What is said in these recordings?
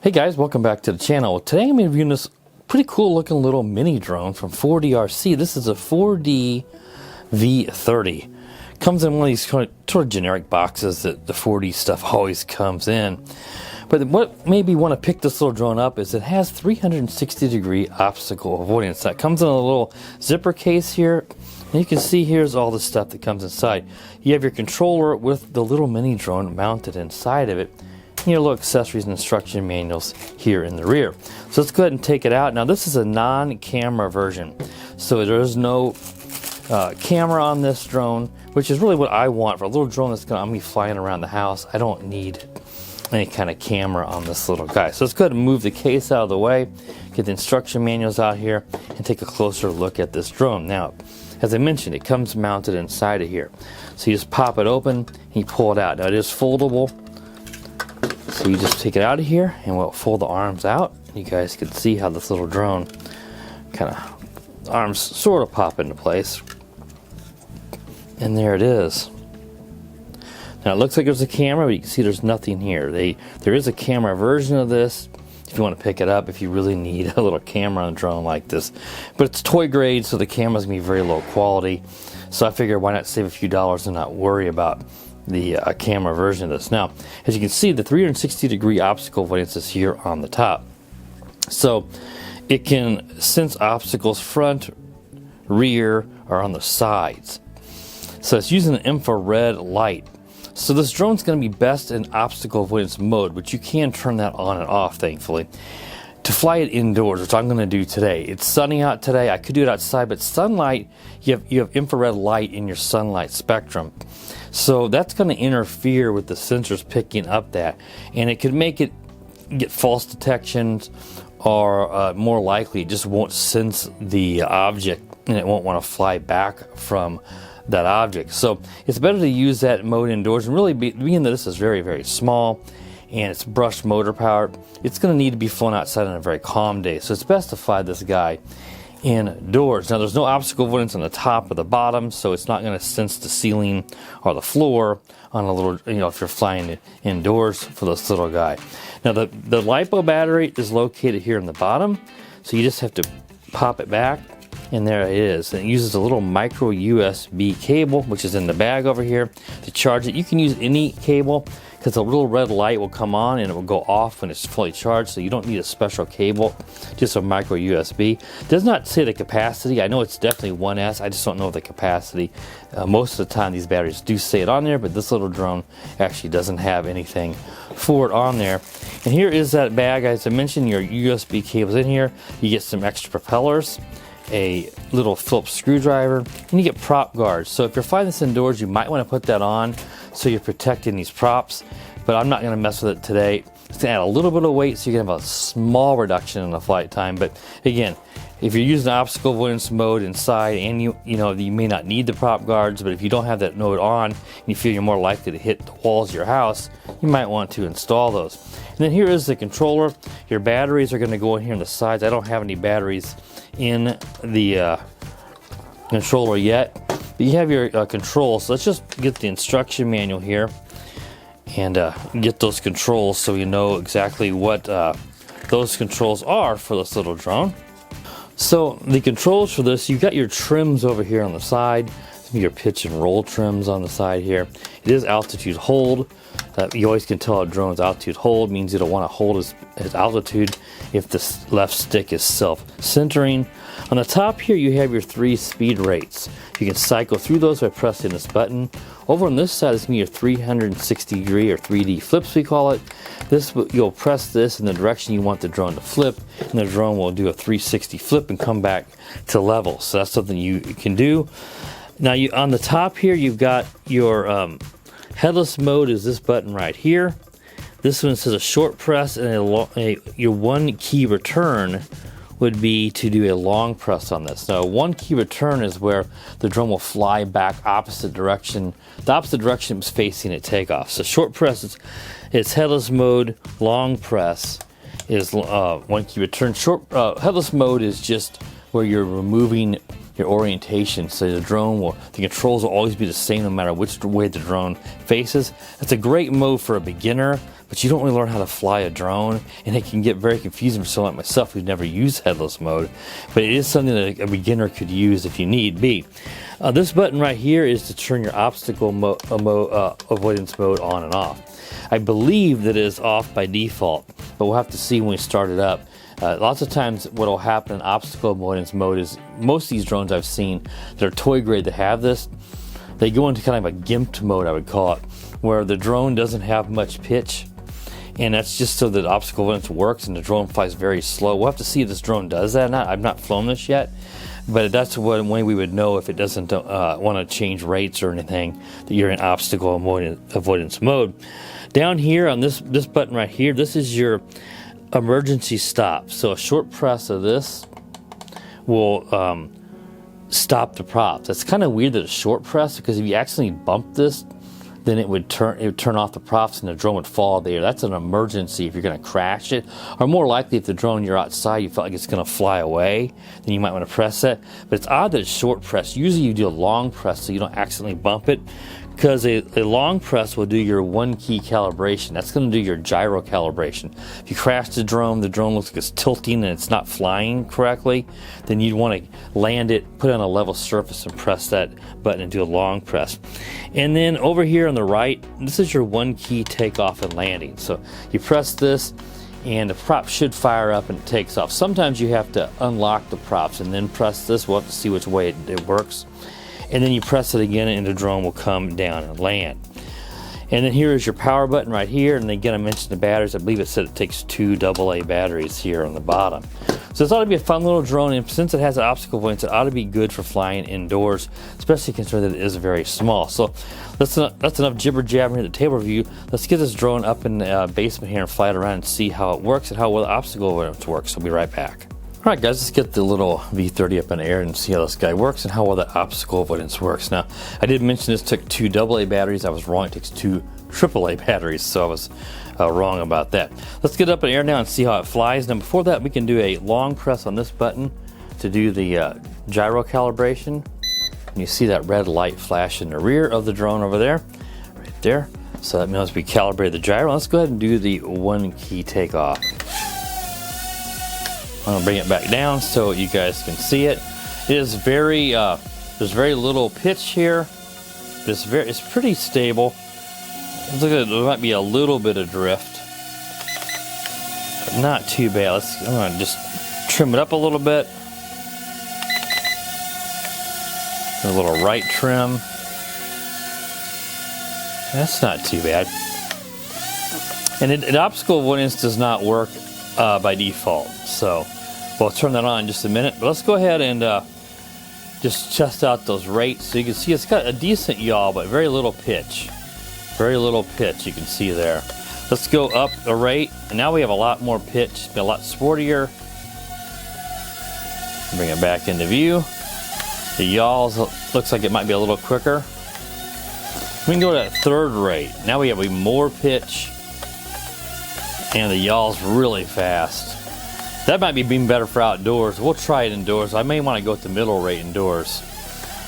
Hey guys, welcome back to the channel. Today I'm reviewing this pretty cool looking little mini drone from 4DRC. This is a 4D-V30. Comes in one of these sort of generic boxes that the 4D stuff always comes in. But what made me want to pick this little drone up is it has 360-degree obstacle avoidance. That comes in a little zipper case here. And you can see here's all the stuff that comes inside. You have your controller with the little mini drone mounted inside of it. And your little accessories and instruction manuals here in the rear. So let's go ahead and take it out. Now this is a non-camera version. So there is no camera on this drone, which is really what I want for a little drone that's going to be flying around the house. I don't need any kind of camera on this little guy. So let's go ahead and move the case out of the way, get the instruction manuals out here, and take a closer look at this drone. Now, as I mentioned, it comes mounted inside of here. So you just pop it open and you pull it out. Now it is foldable. So you just take it out of here and we'll fold the arms out. You guys can see how this little drone kind of arms sort of pop into place. And there it is. Now it looks like there's a camera, but you can see there's nothing here. There is a camera version of this if you want to pick it up, if you really need a little camera on a drone like this. But it's toy grade, so the camera's going to be very low quality. So I figured why not save a few dollars and not worry about the camera version of this. Now, as you can see, the 360-degree obstacle avoidance is here on the top. So it can sense obstacles front, rear, or on the sides. So it's using an infrared light. So this drone's going to be best in obstacle avoidance mode, but you can turn that on and off, thankfully, to fly it indoors, which I'm going to do today. It's sunny out today. I could do it outside, but sunlight, you have infrared light in your sunlight spectrum. So that's going to interfere with the sensors picking up that, and it could make it get false detections, or more likely it just won't sense the object and it won't want to fly back from that object. So it's better to use that mode indoors, and really being that this is very, very small and it's brushed motor powered, it's going to need to be flown outside on a very calm day. So it's best to fly this guy indoors. Now there's no obstacle avoidance on the top or the bottom, so it's not going to sense the ceiling or the floor on a little, if you're flying it indoors for this little guy. Now the LiPo battery is located here in the bottom, so you just have to pop it back, and there it is. And it uses a little micro USB cable, which is in the bag over here, to charge it. You can use any cable, because the little red light will come on and it will go off when it's fully charged, so you don't need a special cable, just a micro USB. Does not say the capacity. I know it's definitely 1S, I just don't know the capacity. Most of the time these batteries do say it on there, but this little drone actually doesn't have anything for it on there. And here is that bag. As I mentioned, your USB cable's in here. You get some extra propellers, a little Phillips screwdriver, and you get prop guards. So if you're flying this indoors, you might want to put that on so you're protecting these props, but I'm not going to mess with it today. It's going to add a little bit of weight, so you can have a small reduction in the flight time. But again, if you're using obstacle avoidance mode inside, and you may not need the prop guards, but if you don't have that mode on and you feel you're more likely to hit the walls of your house, you might want to install those. And then here is the controller. Your batteries are going to go in here on the sides. I don't have any batteries in the controller yet, but you have your controls. So let's just get the instruction manual here and get those controls so you know exactly what those controls are for this little drone. So the controls for this, you've got your trims over here on the side, your pitch and roll trims on the side here. It is altitude hold. You always can tell a drone's altitude hold means it'll want to hold its altitude if the left stick is self-centering. On the top here you have your 3 speed rates. You can cycle through those by pressing this button. Over on this side is going to be your 360 degree or 3D flips, we call it. You'll press this in the direction you want the drone to flip, and the drone will do a 360 flip and come back to level. So that's something you can do. Now on the top here you've got your headless mode is this button right here. This one says a short press, and your one key return would be to do a long press on this. Now, one key return is where the drone will fly back opposite direction. The opposite direction it's facing at takeoff. So short press is headless mode. Long press is one key return. Headless mode is just where you're removing your orientation, so the controls will always be the same no matter which way the drone faces. It's a great mode for a beginner, but you don't really learn how to fly a drone, and it can get very confusing for someone like myself who's never used headless mode. But it is something that a beginner could use if you need be. This button right here is to turn your obstacle avoidance mode on and off. I believe that it is off by default, but we'll have to see when we start it up. Lots of times what will happen in obstacle avoidance mode is most of these drones I've seen that are toy grade that have this, they go into kind of a gimped mode, I would call it, where the drone doesn't have much pitch, and that's just so that obstacle avoidance works and the drone flies very slow. We'll have to see if this drone does that or not. I've not flown this yet, but that's one way we would know if it doesn't want to change rates or anything, that you're in obstacle avoidance mode. Down here on this button right here, this is your emergency stop. So a short press of this will stop the props. That's kind of weird that it's short press, because if you accidentally bump this, then it would turn off the props and the drone would fall there. That's an emergency if you're going to crash it, or more likely if the drone you're outside you felt like it's going to fly away, then you might want to press it. But it's odd that it's short press. Usually you do a long press so you don't accidentally bump it, because a long press will do your one key calibration. That's going to do your gyro calibration. If you crash the drone looks like it's tilting and it's not flying correctly, then you'd want to land it, put it on a level surface and press that button and do a long press. And then over here on the right, this is your one key takeoff and landing. So you press this and the prop should fire up and it takes off. Sometimes you have to unlock the props and then press this. We'll have to see which way it works. And then you press it again and the drone will come down and land. And then here is your power button right here. And again, I mentioned the batteries. I believe it said it takes 2 AA batteries here on the bottom. So this ought to be a fun little drone, and since it has an obstacle avoidance, it ought to be good for flying indoors, especially considering that it is very small. So that's enough jibber jabber here at the table review. Let's get this drone up in the basement here and fly it around and see how it works and how well the obstacle avoidance works. We'll be right back. Alright guys, let's get the little V30 up in the air and see how this guy works and how well the obstacle avoidance works. Now, I did mention this took 2 AA batteries. I was wrong. It takes 2 AAA batteries, so I was wrong about that. Let's get it up in the air now and see how it flies. Now, before that, we can do a long press on this button to do the gyro calibration. And you see that red light flash in the rear of the drone over there, right there. So that means we calibrated the gyro. Let's go ahead and do the one key takeoff. I'm gonna bring it back down so you guys can see it. It is very, there's very little pitch here. It's pretty stable. Looks like there might be a little bit of drift, but not too bad. I'm gonna just trim it up a little bit. A little right trim. That's not too bad. And obstacle avoidance does not work by default, so we'll turn that on in just a minute. But let's go ahead and just test out those rates. So you can see it's got a decent yaw, but very little pitch. Very little pitch, you can see there. Let's go up a rate, and now we have a lot more pitch. It's been a lot sportier. Bring it back into view. The yaws looks like it might be a little quicker. We can go to that third rate. Now we have even more pitch, and the yaw's really fast. That might be being better for outdoors. We'll try it indoors. I may want to go with the middle rate indoors.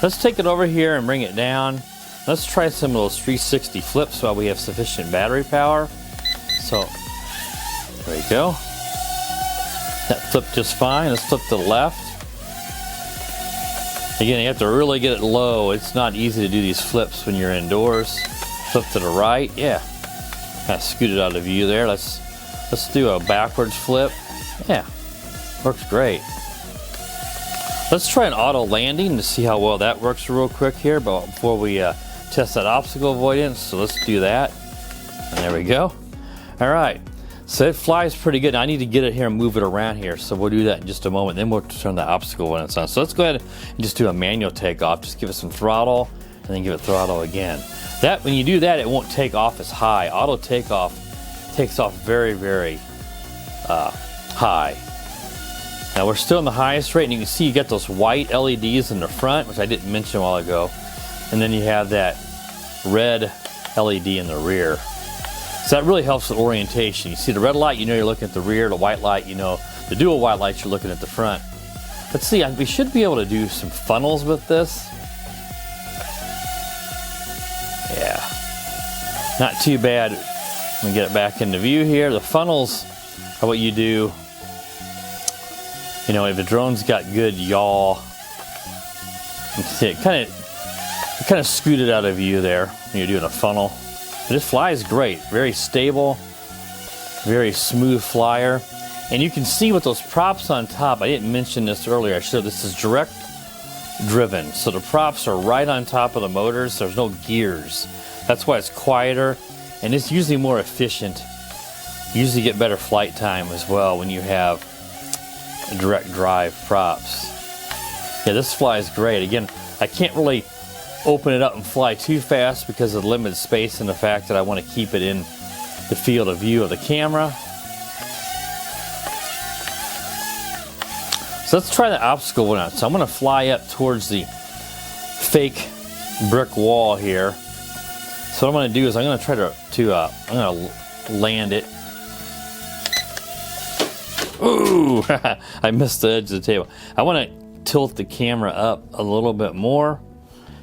Let's take it over here and bring it down. Let's try some of those 360 flips while we have sufficient battery power. So, there you go. That flipped just fine. Let's flip to the left. Again, you have to really get it low. It's not easy to do these flips when you're indoors. Flip to the right. Yeah. Kind of scoot it out of view there. Let's do a backwards flip. Yeah. Works great. Let's try an auto landing to see how well that works real quick here, but before we test that obstacle avoidance. So let's do that. And there we go. All right. So it flies pretty good. Now I need to get it here and move it around here. So we'll do that in just a moment. Then we'll turn the obstacle avoidance on. So let's go ahead and just do a manual takeoff. Just give it some throttle and then give it throttle again. That, when you do that, it won't take off as high. Auto takeoff takes off very, very high. Now we're still in the highest rate, and you can see you get those white LEDs in the front, which I didn't mention a while ago. And then you have that red LED in the rear. So that really helps with orientation. You see the red light, you know you're looking at the rear. The white light, you know, the dual white lights, you're looking at the front. Let's see, we should be able to do some funnels with this. Yeah, not too bad. Let me get it back into view here. The funnels are what you do, you know, if the drone's got good yaw. You can see it kind of scooted out of view there when you're doing a funnel. But it flies great, very stable, very smooth flyer. And you can see with those props on top, I didn't mention this earlier, I showed this is direct driven. So the props are right on top of the motors, there's no gears. That's why it's quieter, and it's usually more efficient. You usually get better flight time as well when you have direct drive props. Yeah, this flies great. Again, I can't really open it up and fly too fast because of the limited space and the fact that I want to keep it in the field of view of the camera. So let's try the obstacle one out. So I'm going to fly up towards the fake brick wall here. So what I'm going to do is I'm going to try to land it. Ooh, I missed the edge of the table. I want to tilt the camera up a little bit more,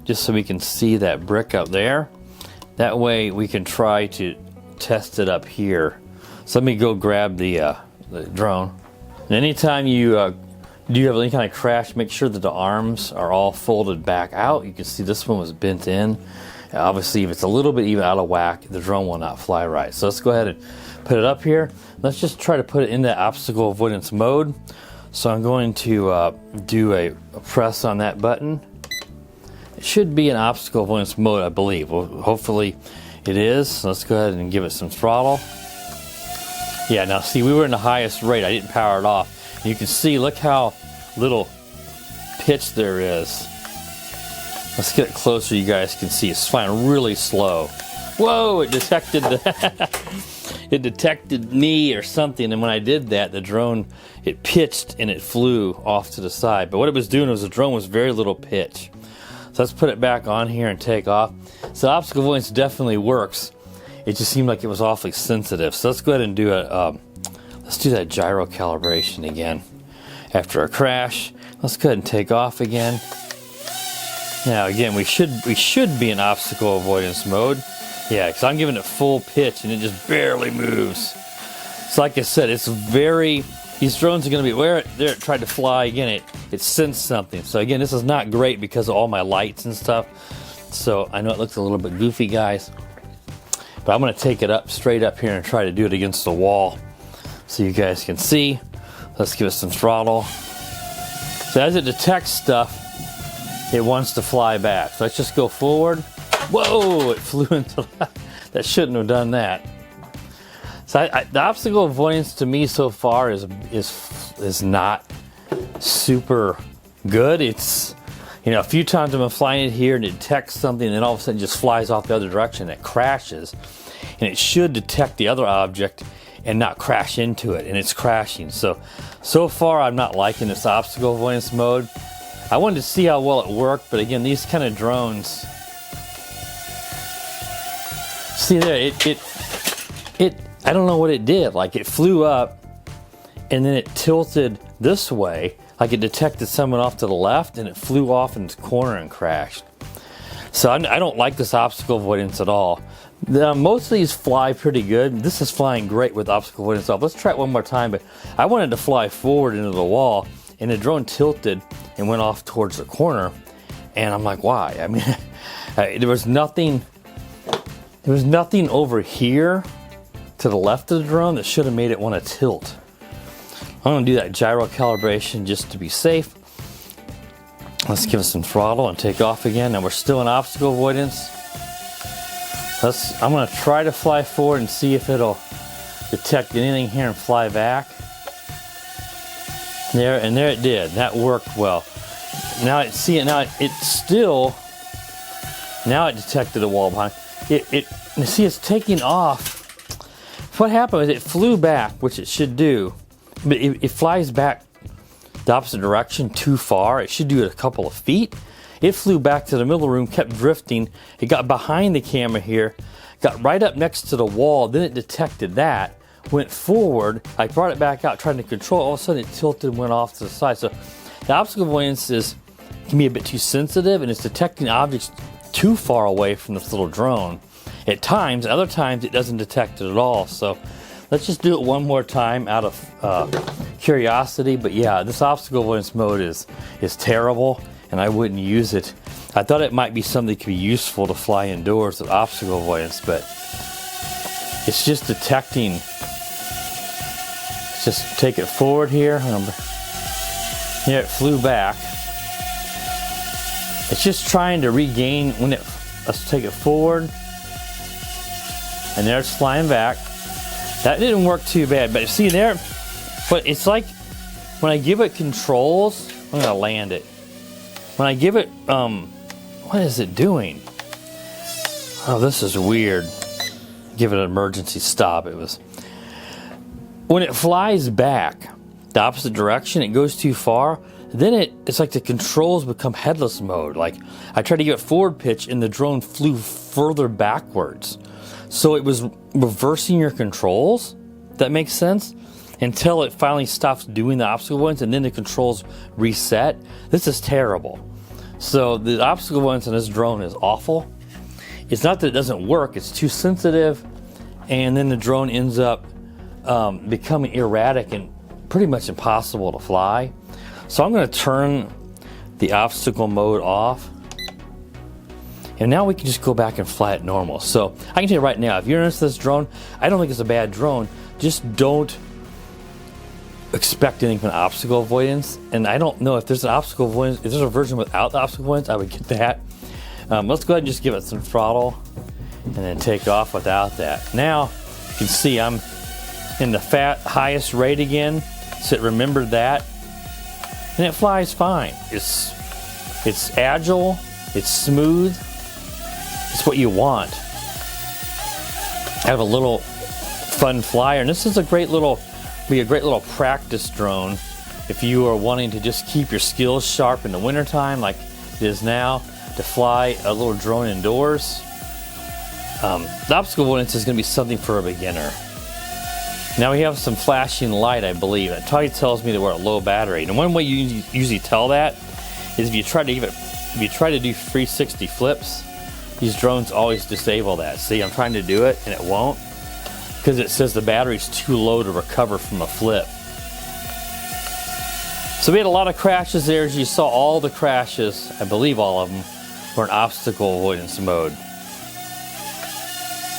just so we can see that brick up there. That way we can try to test it up here. So let me go grab the drone. And anytime you do have any kind of crash, make sure that the arms are all folded back out. You can see this one was bent in. Obviously, if it's a little bit even out of whack, the drone will not fly right. So let's go ahead and put it up here. Let's just try to put it in the obstacle avoidance mode. So I'm going to do a press on that button. It should be an obstacle avoidance mode, I believe. Well, hopefully it is. So let's go ahead and give it some throttle. Yeah, now see, we were in the highest rate. I didn't power it off. You can see, look how little pitch there is. Let's get it closer, you guys can see. It's flying really slow. Whoa, it detected it detected me or something, and when I did that, the drone, it pitched and it flew off to the side. But what it was doing was the drone was very little pitch. So let's put it back on here and take off. So obstacle avoidance definitely works. It just seemed like it was awfully sensitive. So let's go ahead and do let's do that gyro calibration again. After a crash, let's go ahead and take off again. Now again, we should be in obstacle avoidance mode. Yeah, because I'm giving it full pitch and it just barely moves. So like I said, it's these drones are going to be where it tried to fly again. It sensed something. So again, this is not great because of all my lights and stuff. So I know it looks a little bit goofy, guys. But I'm going to take it up straight up here and try to do it against the wall so you guys can see. Let's give it some throttle. So as it detects stuff, it wants to fly back. So let's just go forward. Whoa, it flew into that. Shouldn't have done that. So the obstacle avoidance to me so far is not super good. It's, you know, a few times I've been flying it here and it detects something and then all of a sudden it just flies off the other direction and it crashes. And it should detect the other object and not crash into it, and it's crashing. So far I'm not liking this obstacle avoidance mode. I wanted to see how well it worked, but again, these kind of drones, see there, I don't know what it did. Like, it flew up and then it tilted this way, like it detected someone off to the left, and it flew off in its corner and crashed. So I don't like this obstacle avoidance at all. Most of these fly pretty good. This is flying great with obstacle avoidance off. Let's try it one more time, but I wanted to fly forward into the wall, and the drone tilted and went off towards the corner, and I'm like, why? I mean, there was nothing over here to the left of the drone that should have made it want to tilt. I'm going to do that gyro calibration just to be safe. Let's give it some throttle and take off again. Now we're still in obstacle avoidance. I'm going to try to fly forward and see if it'll detect anything here and fly back. There it did. That worked well. Now it detected a wall behind. See, it's taking off. What happened is it flew back, which it should do, but it flies back the opposite direction too far. It should do it a couple of feet. It flew back to the middle of the room, kept drifting. It got behind the camera here, got right up next to the wall. Then it detected that, went forward. I brought it back out, trying to control. All of a sudden, it tilted and went off to the side. So the obstacle avoidance can be a bit too sensitive, and it's detecting objects too far away from this little drone. at times. Other times it doesn't detect it at all. So let's just do it one more time out of curiosity. But yeah, this obstacle avoidance mode is terrible, and I wouldn't use it. I thought it might be something that could be useful to fly indoors with obstacle avoidance, but it's just detecting. Let's just take it forward here. Yeah, it flew back. It's just trying to regain when it. Let's take it forward, and there it's flying back. That didn't work too bad, but see there. But it's like when I give it controls. I'm gonna land it. When I give it, what is it doing? Oh, this is weird. Give it an emergency stop. It was when it flies back the opposite direction. It goes too far. Then it's like the controls become headless mode. Like I tried to give it forward pitch and the drone flew further backwards. So it was reversing your controls. That makes sense? Until it finally stops doing the obstacle avoidance and then the controls reset. This is terrible. So the obstacle avoidance on this drone is awful. It's not that it doesn't work, it's too sensitive, and then the drone ends up becoming erratic and pretty much impossible to fly. So I'm going to turn the obstacle mode off, and now we can just go back and fly it normal. So I can tell you right now, if you're interested in this drone, I don't think it's a bad drone. Just don't expect anything from obstacle avoidance. And I don't know if there's an obstacle avoidance. If there's a version without the obstacle avoidance, I would get that. Let's go ahead and just give it some throttle and then take off without that. Now you can see I'm in the highest rate again, so it remembered that, and it flies fine. It's agile, it's smooth, it's what you want. I have a little fun flyer, and this is a great little practice drone if you are wanting to just keep your skills sharp in the wintertime like it is now, to fly a little drone indoors. The obstacle avoidance is going to be something for a beginner. Now we have some flashing light, I believe. It probably tells me that we're at low battery. And one way you usually tell that is if you try to do 360 flips, these drones always disable that. See, I'm trying to do it and it won't, because it says the battery's too low to recover from a flip. So we had a lot of crashes there. As you saw, all the crashes, I believe all of them, were in obstacle avoidance mode.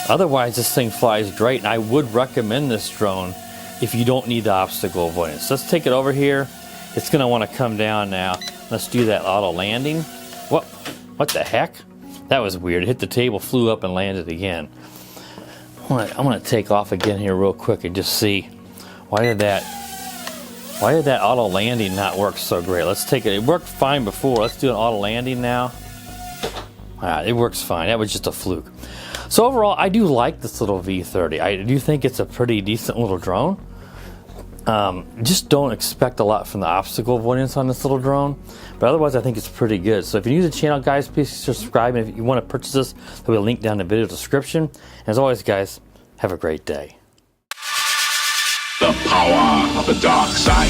Otherwise, this thing flies great, and I would recommend this drone if you don't need the obstacle avoidance. Let's take it over here. It's going to want to come down now. Let's do that auto landing. What the heck? That was weird. It hit the table, flew up, and landed again. I'm going to take off again here real quick and just see why did that auto landing not work so great. Let's take it. It worked fine before. Let's do an auto landing now. It works fine. That was just a fluke. So overall, I do like this little V30. I do think it's a pretty decent little drone. Just don't expect a lot from the obstacle avoidance on this little drone. But otherwise, I think it's pretty good. So if you're new to the channel, guys, please subscribe. And if you want to purchase this, there'll be a link down in the video description. And as always, guys, have a great day. The power of the dark side.